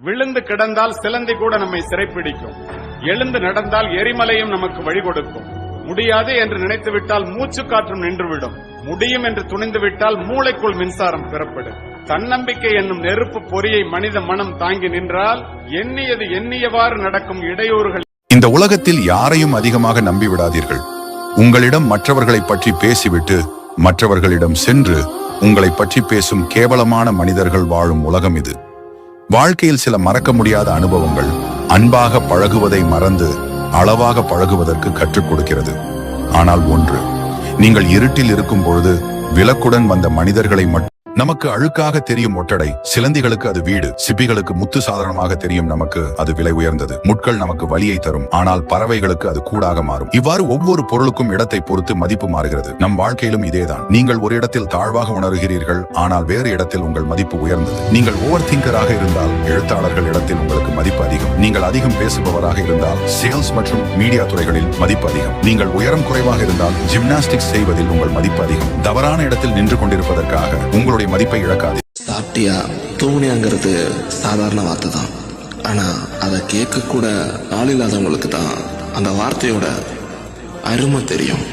விழுந்து கிடந்தால் சிலந்தி கூட நம்மை சிறைப்பிடிக்கும். எழுந்து நடந்தால் எரிமலையும் நமக்கு வழி கொடுக்கும். முடியாது என்று நினைத்துவிட்டால் மூச்சு காற்றும் நின்றுவிடும். முடியும் என்று துணிந்துவிட்டால் மூளைக்குள் மின்சாரம் பெறப்படும். தன்னம்பிக்கை என்னும் நெருப்பு பொறியை மனித மனம் தாங்கி நின்றால் எண்ணியது எண்ணியவாறு நடக்கும். இடையூறுகள். இந்த உலகத்தில் யாரையும் அதிகமாக நம்பிவிடாதீர்கள். உங்களிடம் மற்றவர்களை பற்றி பேசிவிட்டு மற்றவர்களிடம் சென்று உங்களை பற்றி பேசும் கேவலமான மனிதர்கள் வாழும் உலகம் இது. வாழ்க்கையில் சில மறக்க முடியாத அனுபவங்கள் அன்பாக பழகுவதை மறந்து அளவாக பழகுவதற்கு கற்றுக் கொடுக்கிறது. ஆனால் ஒன்று, நீங்கள் இருட்டில் இருக்கும் பொழுது விளக்குடன் வந்த மனிதர்களை மட்டும். நமக்கு அழுக்காக தெரியும் ஒட்டடை சிலந்திகளுக்கு அது வீடு, சிப்பிகளுக்கு முத்து சாதாரணமாக தெரியும் நமக்கு அது விலை உயர்ந்தது. முட்கள் நமக்கு வலியை தரும், ஆனால் பறவைகளுக்கு அது கூடாக மாறும். இவ்வாறு ஒவ்வொரு பொருளுக்கும் இடத்தை பொறுத்து மதிப்பு மாறுகிறது. நம் வாழ்க்கையிலும் இதேதான். நீங்கள் ஒரு இடத்தில் தாழ்வாக உணர்கிறீர்கள், ஆனால் வேறு இடத்தில் உங்கள் மதிப்பு உயர்ந்தது. நீங்கள் ஓவர் திங்கராக இருந்தால் எழுத்தாளர்கள் இடத்தில் உங்களுக்கு மதிப்பு அதிகம். நீங்கள் அதிகம் பேசுபவராக இருந்தால் சேல்ஸ் மற்றும் மீடியா துறைகளில் மதிப்பு அதிகம். நீங்கள் உயரம் குறைவாக இருந்தால் ஜிம்னாஸ்டிக்ஸ் செய்வதில் உங்கள் மதிப்பு அதிகம். தவறான இடத்தில் நின்று கொண்டிருப்பதற்காக உங்களுடைய மதிப்பை இழக்காது. சாப்பிட்டியா தூங்குனியாங்கிறது சாதாரண வார்த்தை தான். ஆனா அதை கேட்க கூட ஆள் இல்லாதவங்களுக்கு தான் அந்த வார்த்தையோட அருமை தெரியும்.